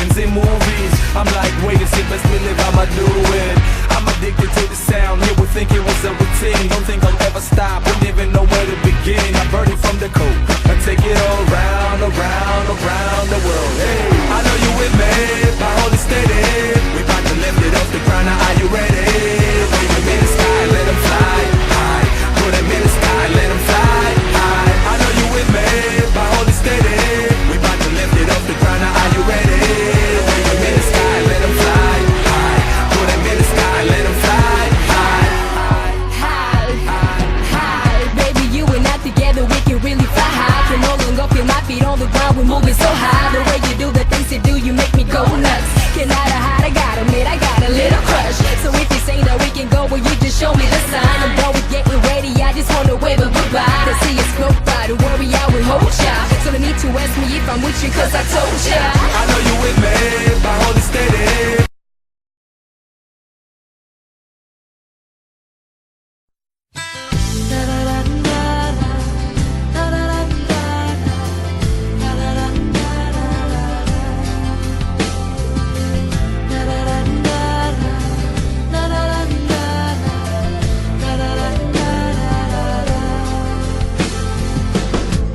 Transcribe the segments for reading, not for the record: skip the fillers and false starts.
scenes in movies. I'm like, wait a second, best believe I'ma do it. I'm addicted to the sound, here we think it was a routine. Don't think I'll ever stop, wouldn't even know where to begin. I'm burning from the coast, I take it all around, around, around the world. Hey, I know you with me, my hold it steady. We about to lift it off the ground, now are you ready? Wave them in the sky, let them fly high. Put them in the sky, let them fly high. I know you with me, my hold it steady. We about to lift it off the ground, now are you ready? Wave them in the sky, let them fly high. Put them in the sky, let them fly high. High, baby, you and I together, we can really fly high. Can no longer feel my feet on the ground, we're moving so high. The way you do the things you do, you make me go nuts. Cannot hide, I gotta admit, I got a little crush. So if you say that we can go, well, you just show me the sign. I'm done with getting ready, I just wanna wave a goodbye. To see us float by, to worry, I will hold ya. So no need to ask me if I'm with you, cause I told ya. I know you with me, my hold it steady.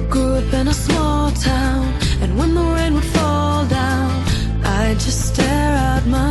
Grew up in a small town, and when the rain would fall down, I'd just stare out my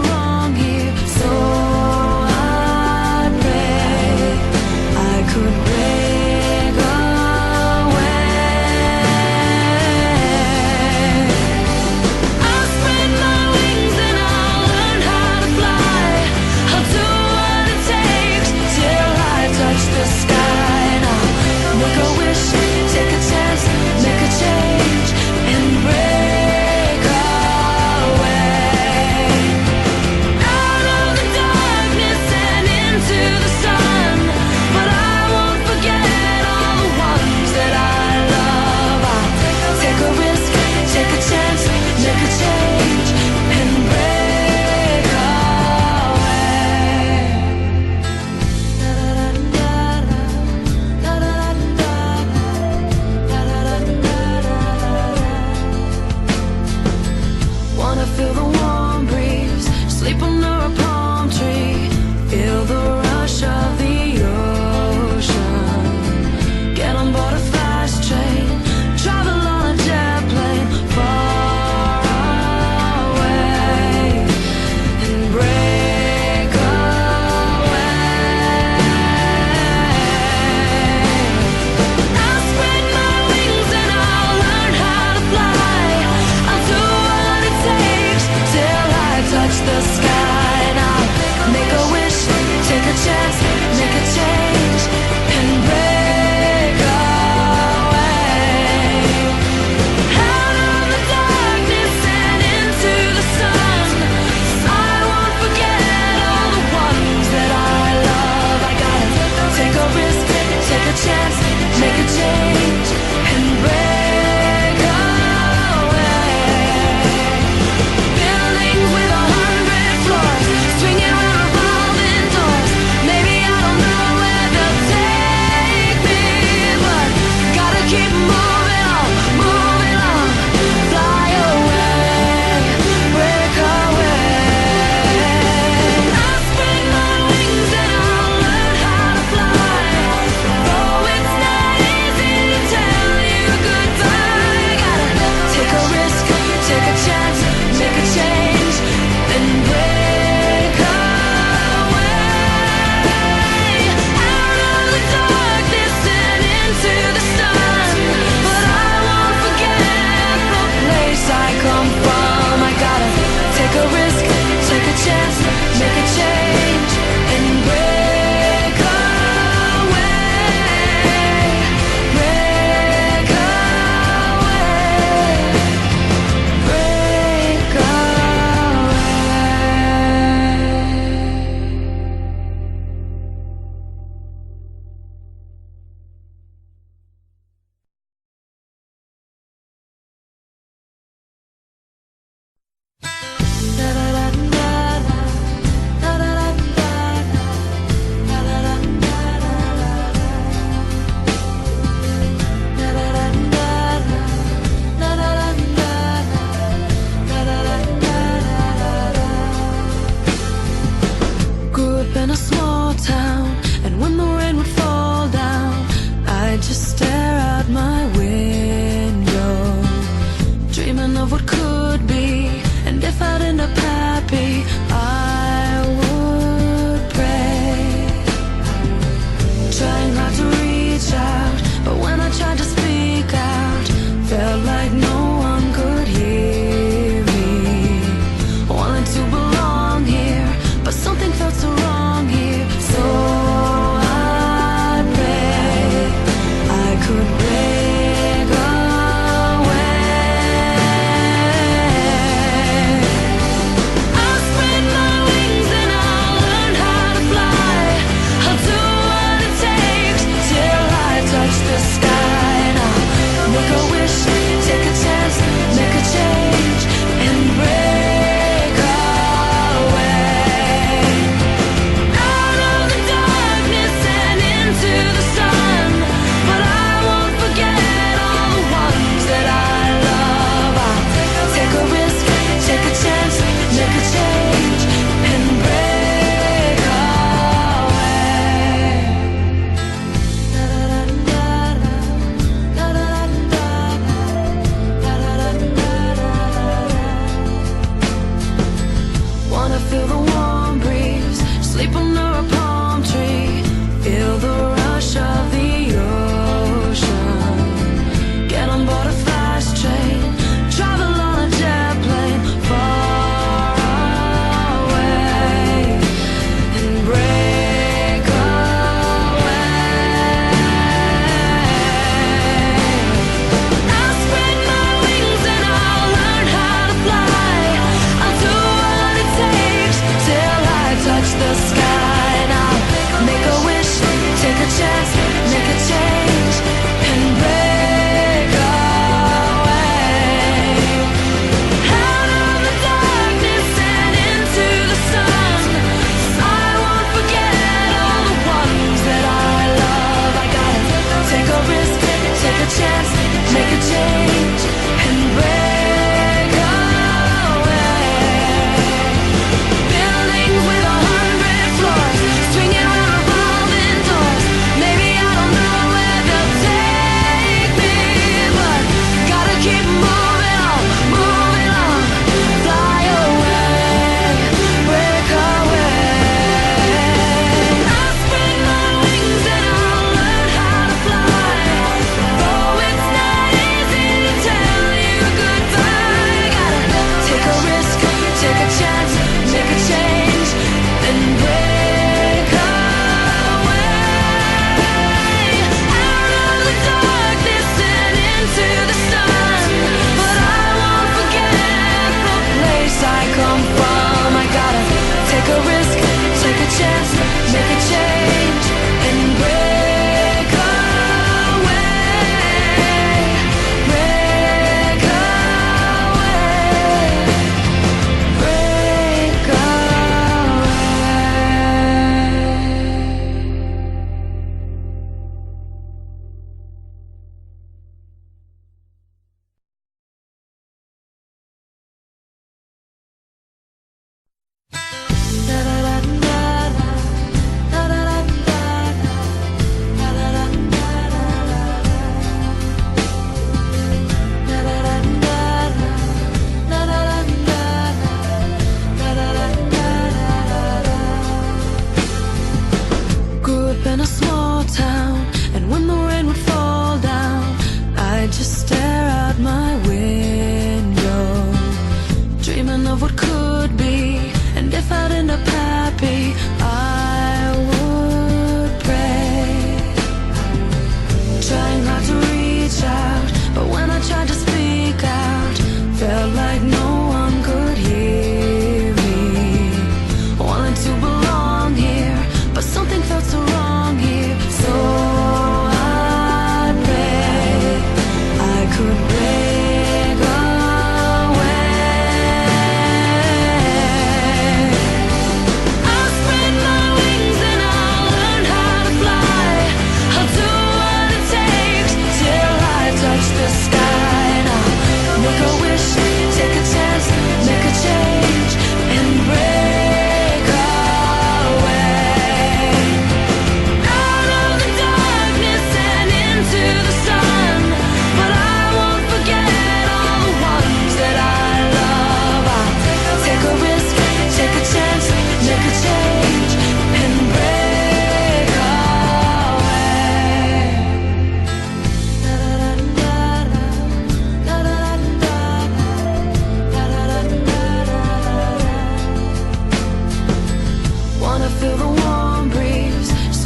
wrong here, so I pray I could break away. I'll spread my wings and I'll learn how to fly. I'll do what it takes till I touch the sky. And I'll make a wish, take a chance, make a change, and break away. Out of the darkness and into the sun, but I won't forget all the ones that I love. I'll take a risk, take a chance, make a change, and break away. Wanna feel the warm breeze, sleep under a palm tree, feel the rush of the ocean, get on board a fast train, travel on a jet plane far away, and break away. I'll spread my wings and I'll learn how to fly. I'll do what it takes till I touch the sky.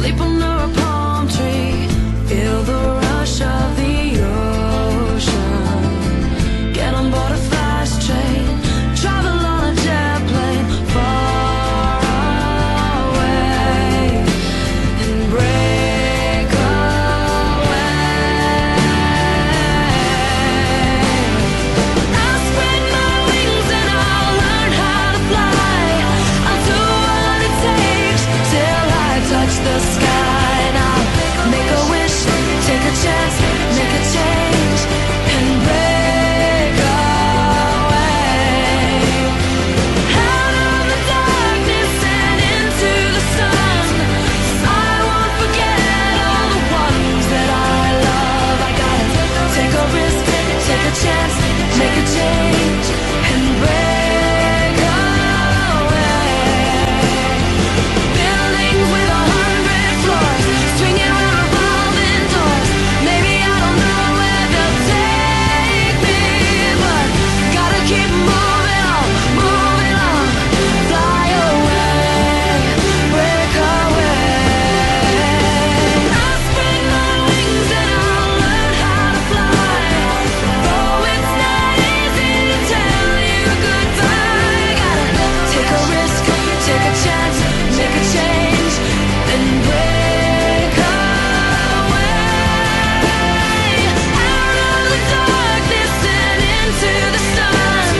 sleep under a palm tree, feel the rush of the ocean, get on board a fast train, travel on a jet plane far away, and break away. I'll spread my wings and I'll learn how to fly. I'll do what it takes till I touch the sky. And I'll make a wish, take a chance, make a change, and break away. Out of the darkness and into the sun, I won't forget all the ones that I love. I gotta take a risk, take a chance, make a change, and break away. Buildings with 100 floors, swinging around revolving doors. Maybe I don't know where they'll take me, but gotta keep moving on, fly away, break away. I'll spread my wings and I'll learn how to fly. Though it's not easy to tell you goodbye, gotta take a risk, take a chance, make a change, and break away. Out of the darkness and into the sun,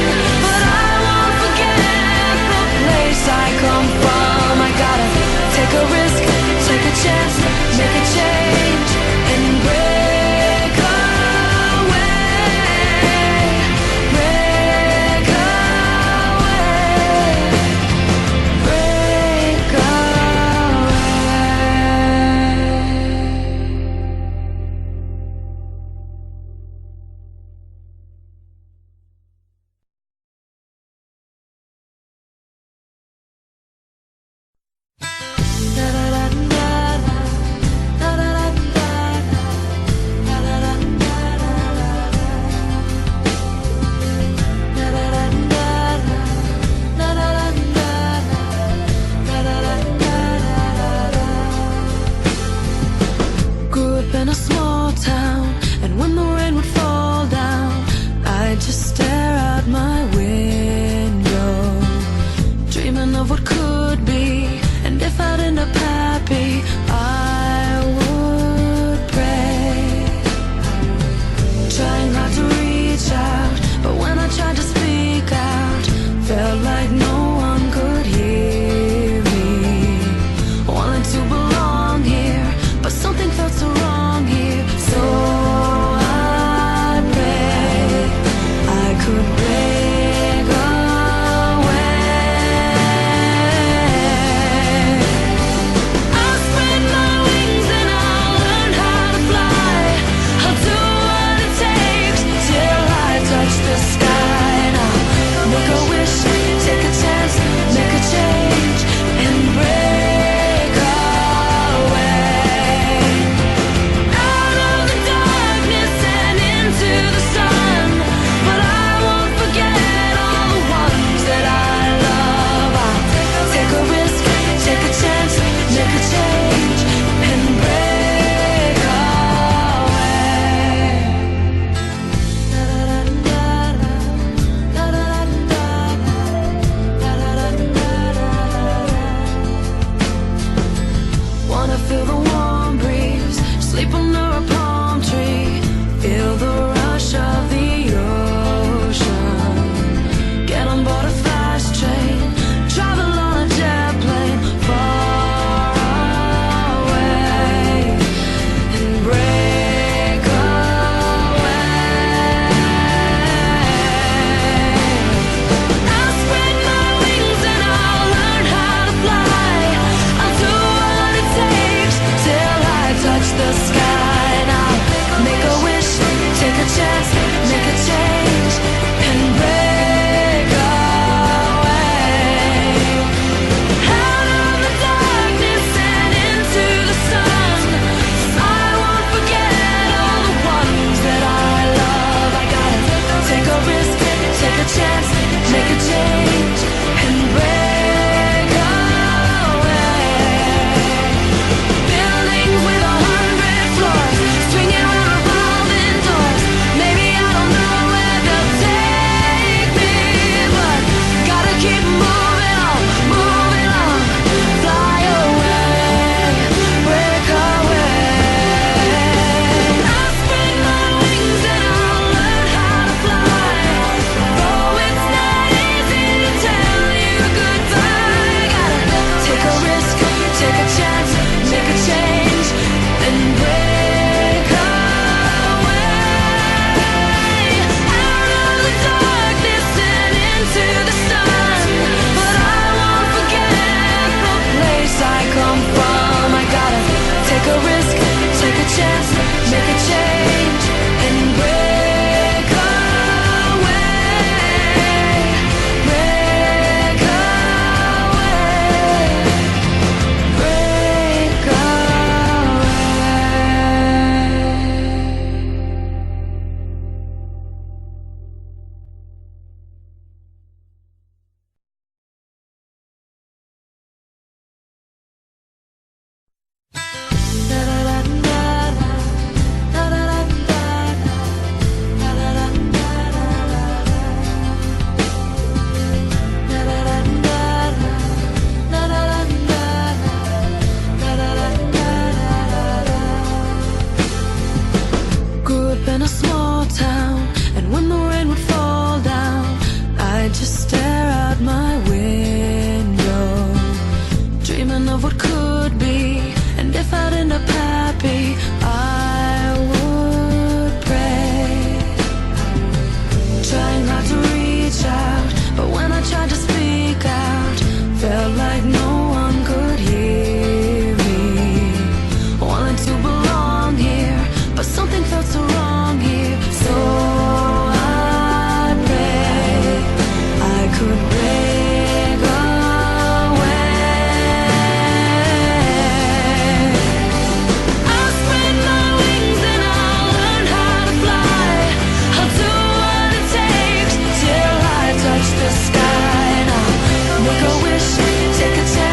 but I won't forget the place I come from. I gotta take a risk, take a chance, make a change, and break away, break away, break Grew up in a small town, and when the rain would fall down, I'd just stare out my window, dreaming of what could be. And if I'd end up happy, I would pray, trying hard to reach out, but when I tried to speak out, felt like no one could hear me. Wanted to belong here, but something felt so wrong here. So I prayed I could break away. I'll spread my wings and I'll learn how to fly. I'll do what it takes till I touch the sky. chance to make a change and break away, break away, break Grew up in a small town, and when the rain would fall down, I'd just stare out my window, dreaming of what could be. And if I'd end up happy, I would pray, trying hard to reach out, but when I tried to speak out, felt like no one could hear me. Wanted to belong here, but something felt so wrong here. So I prayed I could break away. I'll spread my wings and I'll learn how to fly. I'll do what it takes till I touch the sky. And I'll make a wish, take a chance.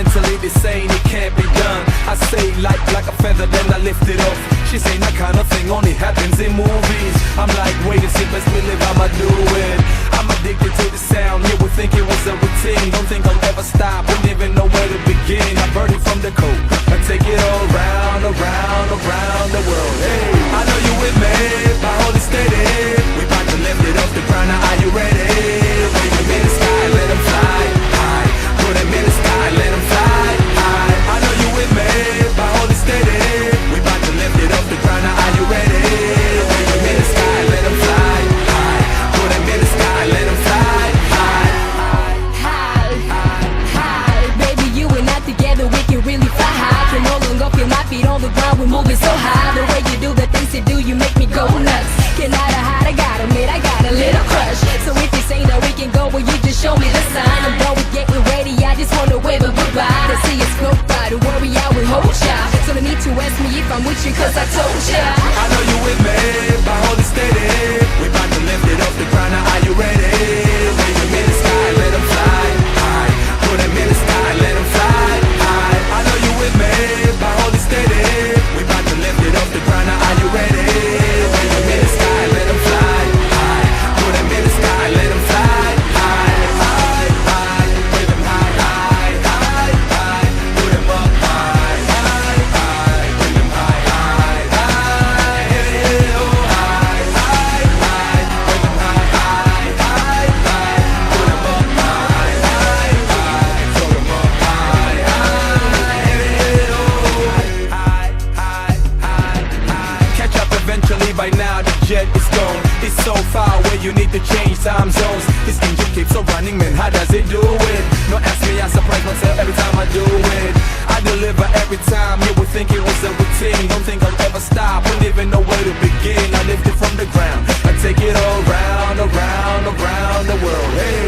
mentally insane, it can't be done. I say like a feather, then I lift it up. She say that kind of thing only happens in movies. I'm like, wait and see, best believe I'ma do it. I'm addicted to the sound, you would think it was a routine. Don't think I'll ever stop, wouldn't even know where to begin. I burn it from the coat, I take it all around, around, around the world. Hey, I know you with me, my holy steady. We about to lift it off the ground, now are you ready? Wave them in the sky, let them fly high. Put them in the sky, let them fly high. I know you with me, my holy steady. We about to lift it off the ground, now are you ready? Wave them in the sky, let them fly high. Put them in the sky, let them fly high. High, baby, you and I together, we can really fly high. Can no longer feel my feet on the ground, we're moving so high. The way you do the things you do, you make me go nuts. Cannot hide, I gotta admit, I got a little crush. So if you say that we can go, well, you just show me the sign. I'm done with getting ready, I just wanna wave a goodbye. To see us float by, to worry, I will hold ya. So no need to ask me if I'm with you, cause I told ya. I know you with me, my holy steady. We about to lift it off the ground, now are you ready? Wave them in the sky, let them fly high. Put them in the sky, let them fly high. I know you with me, my holy steady. We about to lift it off the ground, now are you ready? Wave them in the sky, let them fly high. Put them in the sky, let them fly high, high, high. Wave them high, high, high, high. Put them up high, high, high. Wave them high, high, high. Hey, oh, high, high, high. Wave them high, high, high, high. Put them up high, high, high. Throw them up high, high. Hey, oh, high, high, high, high. Catch up eventually, by now the jet is gone. It's so far away, you need to change time zones. This engine keeps on running, man, how does it do it? No, ask me, I surprise myself every time I do it. I deliver every time, you would think it was a routine. Don't think I'll ever stop, wouldn't even know where to begin. I lift it from the ground, I take it all around, around, around the world. Hey,